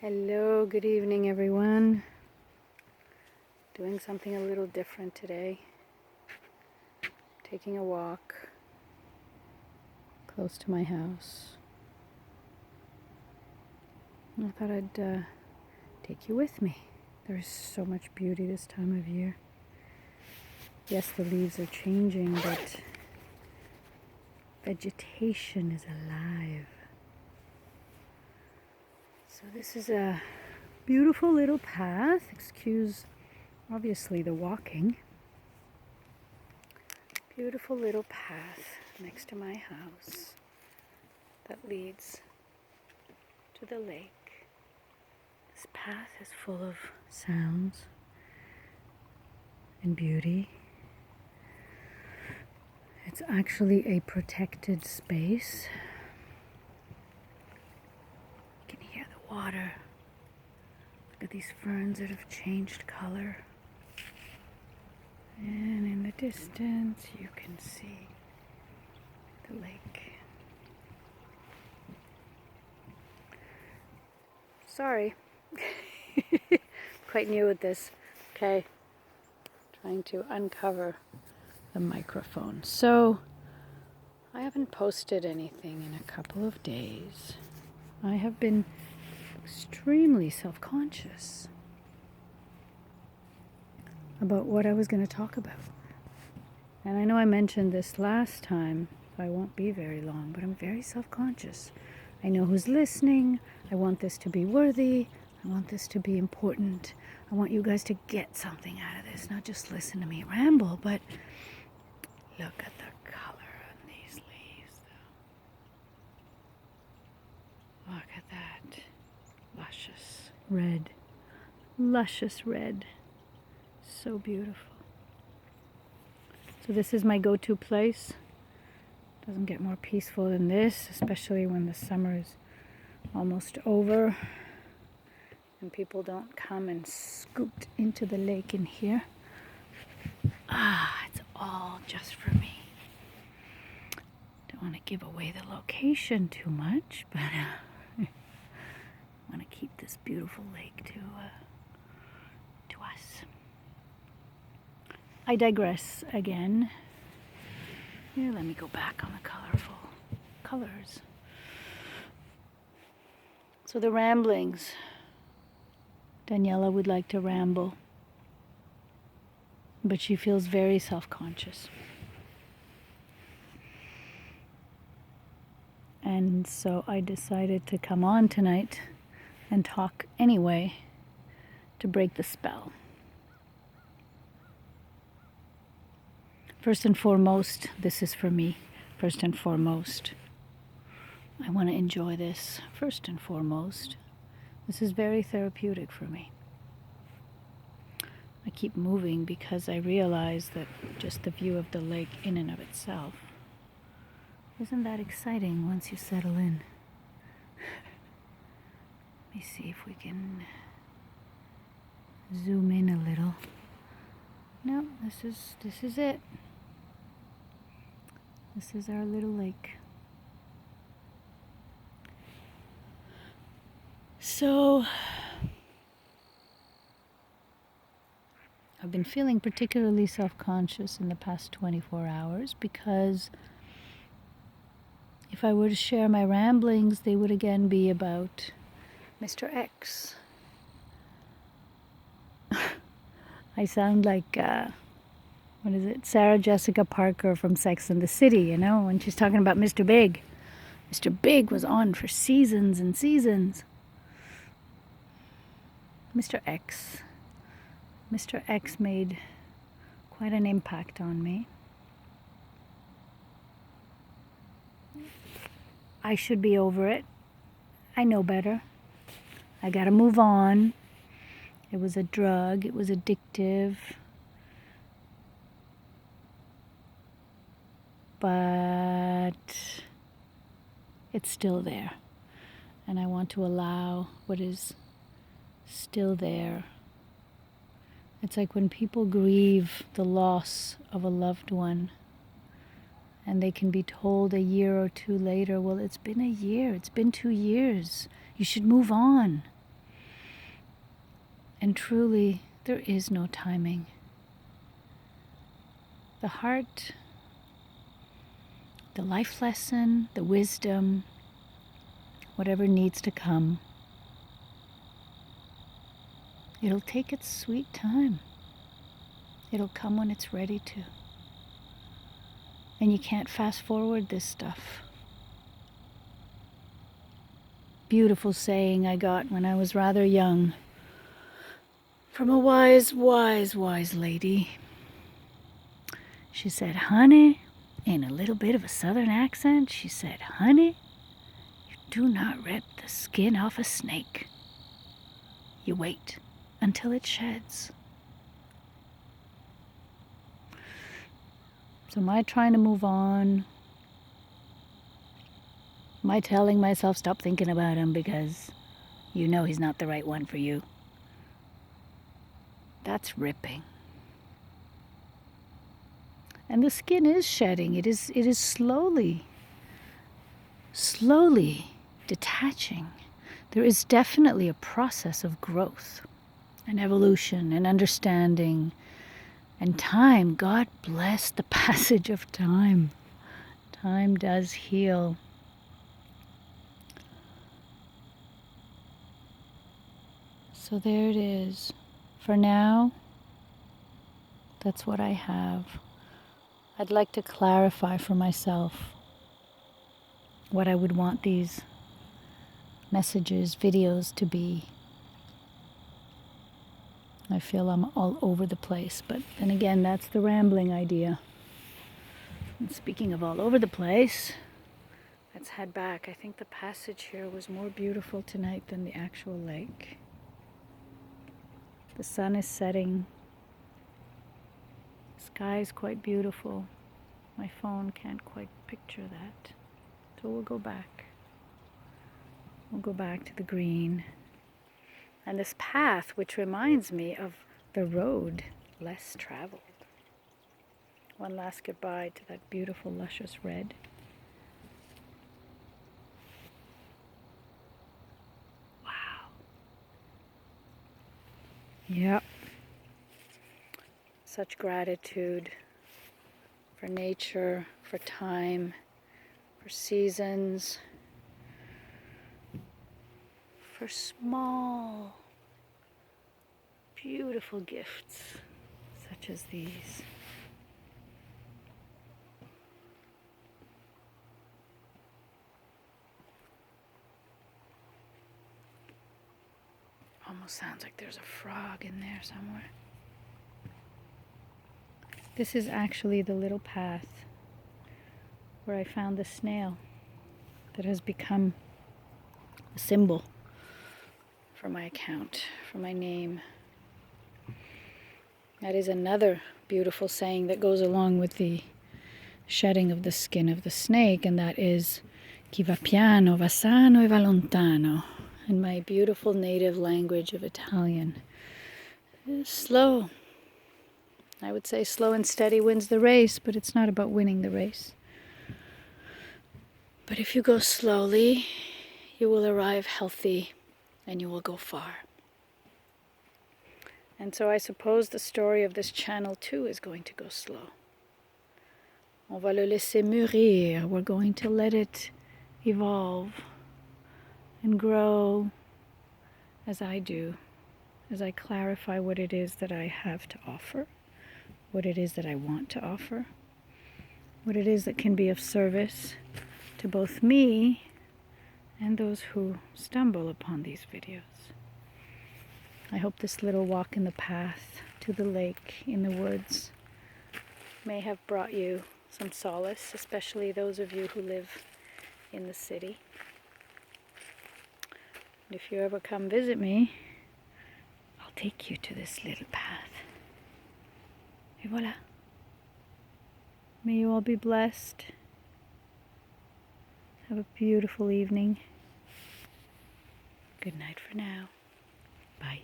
Hello, good evening everyone. Doing something a little different today. Taking a walk close to my house. I thought I'd take you with me. There's so much beauty this time of year. Yes, the leaves are changing, but vegetation is alive. So this is a beautiful little path. Excuse, obviously, the walking. Beautiful little path next to my house that leads to the lake. This path is full of sounds and beauty. It's actually a protected space. You can hear the water. Look at these ferns that have changed color. And in the distance you can see the lake. Sorry. Quite new at this. Okay. Trying to uncover the microphone. So, I haven't posted anything in a couple of days. I have been extremely self-conscious about what I was going to talk about. And I know I mentioned this last time, so I won't be very long, but I'm very self-conscious. I know who's listening. I want this to be worthy. I want this to be important. I want you guys to get something out of this, not just listen to me ramble, but look at the color on these leaves. Look at that. Luscious red. Luscious red. So beautiful. So this is my go-to place. Doesn't get more peaceful than this, especially when the summer is almost over and people don't come and scoot into the lake in here. It's all just for me. Don't want to give away the location too much, but I want to keep this beautiful lake to us. I digress again. Here, let me go back on the colorful colors. So the ramblings. Daniela would like to ramble, but she feels very self-conscious. And so I decided to come on tonight and talk anyway to break the spell. First and foremost, this is for me. First and foremost, I want to enjoy this. First and foremost, this is very therapeutic for me. I keep moving because I realize that just the view of the lake in and of itself isn't that exciting once you settle in. Let me see if we can zoom in a little. No, this is it. This is our little lake. So, I've been feeling particularly self-conscious in the past 24 hours because if I were to share my ramblings, they would again be about Mr. X. I sound like, Sarah Jessica Parker from Sex and the City, when she's talking about Mr. Big. Mr. Big was on for seasons and seasons. Mr. X. Mr. X made quite an impact on me. I should be over it. I know better. I gotta move on. It was a drug. It was addictive. But it's still there. And I want to allow what is still there. It's like when people grieve the loss of a loved one and they can be told a year or two later, well, it's been a year, it's been 2 years, you should move on. And truly, there is no timing. The heart, the life lesson, the wisdom, whatever needs to come, it'll take its sweet time. It'll come when it's ready to. And you can't fast forward this stuff. Beautiful saying I got when I was rather young from a wise, wise, wise lady. She said, honey, in a little bit of a southern accent, she said, honey, you do not rip the skin off a snake. You wait until it sheds. So am I trying to move on? Am I telling myself stop thinking about him because you know he's not the right one for you? That's ripping. And the skin is shedding. It is slowly detaching. There is definitely a process of growth and evolution and understanding and time. God bless the passage of time. Time does heal. So there it is. For now, that's what I have. I'd like to clarify for myself what I would want these messages, videos to be. I feel I'm all over the place, but then again, that's the rambling idea. And speaking of all over the place, let's head back. I think the passage here was more beautiful tonight than the actual lake. The sun is setting. The sky is quite beautiful. My phone can't quite picture that. So we'll go back. We'll go back to the green. And this path, which reminds me of the road less traveled. One last goodbye to that beautiful, luscious red. Wow. Yep. Such gratitude for nature, for time, for seasons, for small, beautiful gifts such as these. Almost sounds like there's a frog in there somewhere. This is actually the little path where I found the snail that has become a symbol for my account, for my name. That is another beautiful saying that goes along with the shedding of the skin of the snake, and that is chi va piano va sano e va lontano, in my beautiful native language of Italian. Slow. I would say slow and steady wins the race, but it's not about winning the race. But if you go slowly, you will arrive healthy and you will go far. And so I suppose the story of this channel too is going to go slow. On va le laisser mûrir. We're going to let it evolve and grow as I do, as I clarify what it is that I have to offer, what it is that I want to offer, what it is that can be of service to both me and those who stumble upon these videos. I hope this little walk in the path to the lake in the woods may have brought you some solace, especially those of you who live in the city. And if you ever come visit me, I'll take you to this little path. Et voilà. May you all be blessed. Have a beautiful evening. Good night for now. Bye.